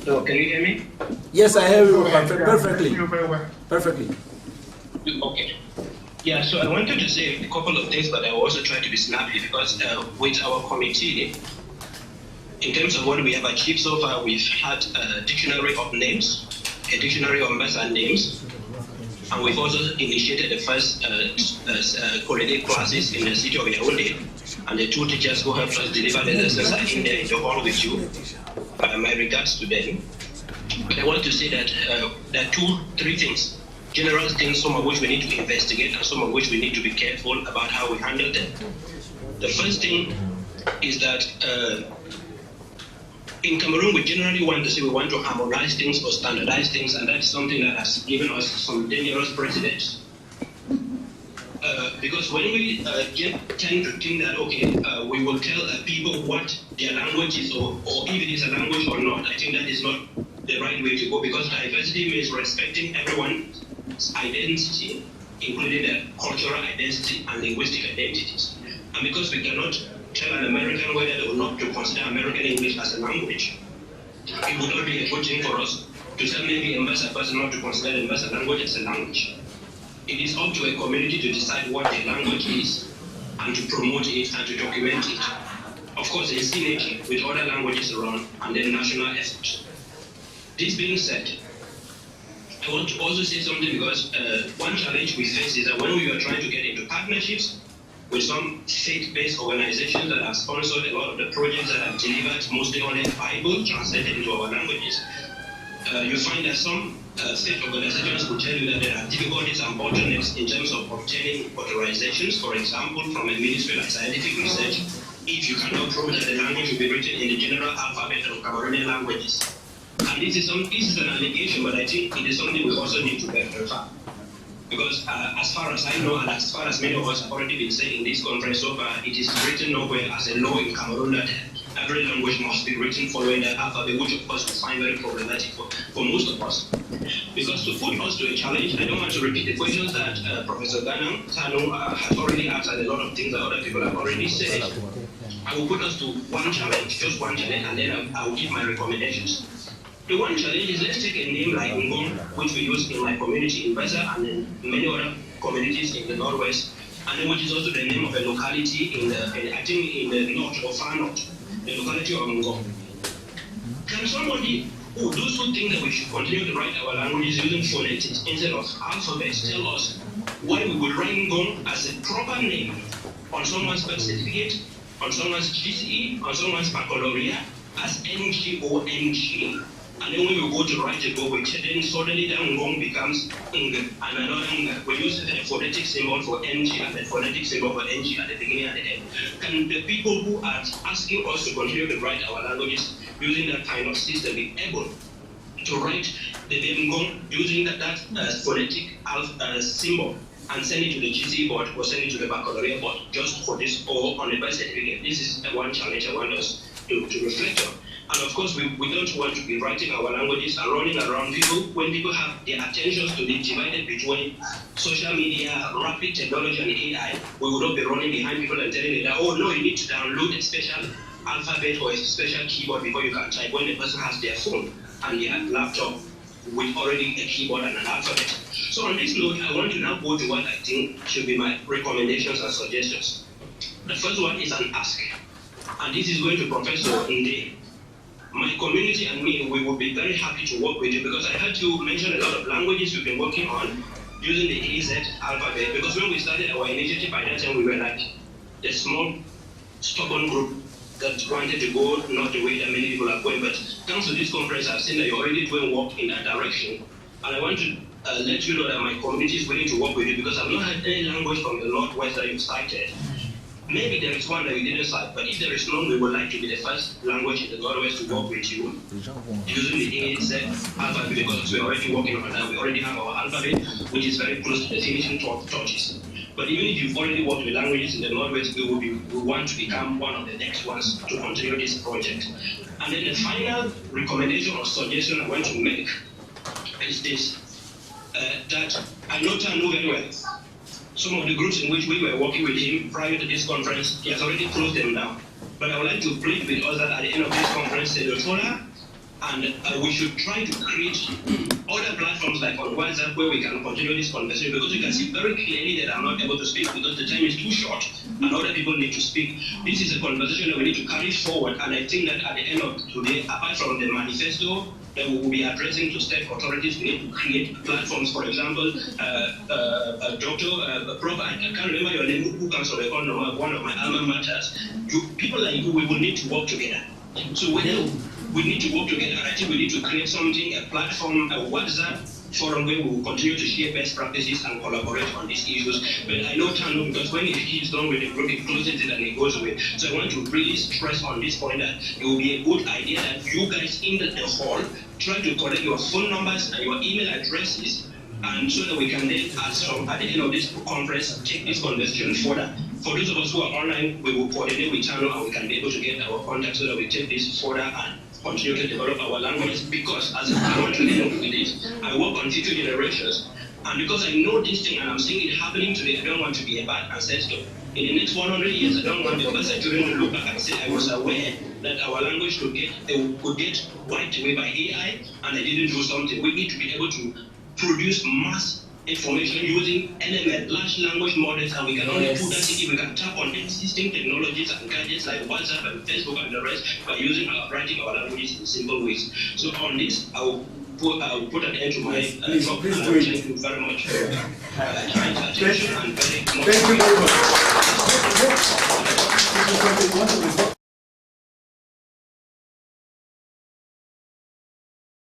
So can you hear me? Yes, I hear you perfectly. Perfectly. Okay. Yeah, so I wanted to say a couple of things, but I will also try to be snappy because with our committee, in terms of what we have achieved so far, we've had a dictionary of names, a dictionary of Mbasa names, and we've also initiated the first correlate classes in the city of Yaoundé, and the two teachers who helped us deliver the lessons are in there in the hall with you. My regards to them. But I want to say that there are three things, general things, some of which we need to investigate and some of which we need to be careful about how we handle them. The first thing is that in Cameroon, we generally want to say we want to harmonize things or standardize things, and that's something that has given us some dangerous precedents. Because when we tend to think that, okay, we will tell people what their language is, or if it is a language or not, I think that is not the right way to go, because diversity means respecting everyone's identity, including their cultural identity and linguistic identities. And because we cannot tell an American whether or not to consider American English as a language, it would not be a good thing for us to tell maybe a Mbasa person not to consider the Mbasa language as a language. It is up to a community to decide what their language is and to promote it and to document it. Of course, in synergy with other languages around and then national effort. This being said, I want to also say something because one challenge we face is that when we are trying to get into partnerships with some faith-based organizations that have sponsored a lot of the projects that have delivered mostly on the Bible translated into our languages, you find that some state organizations will tell you that there are difficulties and bottlenecks in terms of obtaining authorizations. For example, from a ministry like scientific research, if you cannot prove that the language will be written in the general alphabet of Cameroonian languages. And this is an allegation, but I think it is something we also need to verify. Because as far as I know, and as far as many of us have already been saying in this conference so far, it is written nowhere as a law in Cameroon that every language must be written following the alphabet, which of course we find very problematic for most of us. Because to put us to a challenge, I don't want to repeat the questions that Professor Ganang Sano has already answered, a lot of things that other people have already said. I will put us to one challenge, just one challenge, and then I will give my recommendations. The one challenge is, let's take a name like Ngong, which we use in my community in Mbasa and in many other communities in the Northwest, and then which is also the name of a locality in the north or far north, the locality of Ngong. Can somebody those who think that we should continue to write our languages using phonetics instead of alphabets tell us why we would write Ngong as a proper name on someone's birth certificate, on someone's GCE, on someone's baccalaureate as NG or NG? And then when we go to write a book, then suddenly the Ngong becomes Ng, and another Ng. We use the phonetic symbol for NG and the phonetic symbol for NG at the beginning and the end. Can the people who are asking us to continue to write our languages using that kind of system be able to write the name Ngong using that phonetic symbol and send it to the GC board or send it to the baccalaureate board just for this or on the birth certificate? This is the one challenge I want us to reflect on. And of course, we don't want to be writing our languages and running around people when people have their attentions to be divided between social media, rapid technology, and AI. We will not be running behind people and telling them that, oh no, you need to download a special alphabet or a special keyboard before you can type, when the person has their phone and their laptop with already a keyboard and an alphabet. So on this note, I want to now go to what I think should be my recommendations and suggestions. The first one is an ask. And this is going to Professor Nde. My community and me, we will be very happy to work with you, because I heard you mention a lot of languages you've been working on using the AZ alphabet. Because when we started our initiative, by that time we were like a small, stubborn group that wanted to go not the way that many people are going. But thanks to this conference, I've seen that you're already doing work in that direction. And I want to let you know that my community is willing to work with you, because I've not had any language from the Northwest that you've cited. Maybe there is one that you didn't cite, but if there is none, we would like to be the first language in the Northwest to work with you using the AZ alphabet, because we're already working on that. We already have our alphabet, which is very close to the finishing touches. But even if you've already worked with languages in the Northwest, we want to become one of the next ones to continue this project. And then the final recommendation or suggestion I want to make is this, that I know very well some of the groups in which we were working with him prior to this conference. He has already closed them down. But I would like to plead with us that at the end of this conference, say, Doctora, And we should try to create other platforms like on WhatsApp where we can continue this conversation, because you can see very clearly that I'm not able to speak because the time is too short and other people need to speak. This is a conversation that we need to carry forward, and I think that at the end of today, apart from the manifesto that we will be addressing to state authorities, we need to create platforms. For example, Prof, I can't remember your name, who comes from one of my alma maters. People like you, we will need to work together. So we need to work together, and I think we need to create something, a platform, a WhatsApp forum where we will continue to share best practices and collaborate on these issues. But I know Tanu, because when he's done with the group, he closes it and he goes away. So I want to really stress on this point that it will be a good idea that you guys in the hall try to collect your phone numbers and your email addresses, and so that we can then, at the end of this conference, take this conversation further. For those of us who are online, we will coordinate with Channel and we can be able to get our contact so that we take this further and continue to develop our language. Because as I want to end with this, I work on future generations, and because I know this thing and I'm seeing it happening today, I don't want to be a bad ancestor. In the next 100 years, I don't want the person to look back and say I was aware that our language could get wiped away by AI and I didn't do something. We need to be able to produce mass information using LML, large language models, and we can only put that if we can tap on existing technologies and gadgets like WhatsApp and Facebook and the rest by using writing our languages in simple ways. So on this, I will put an end to my talk. Thank you very much for kind attention and very much. Thank you very much.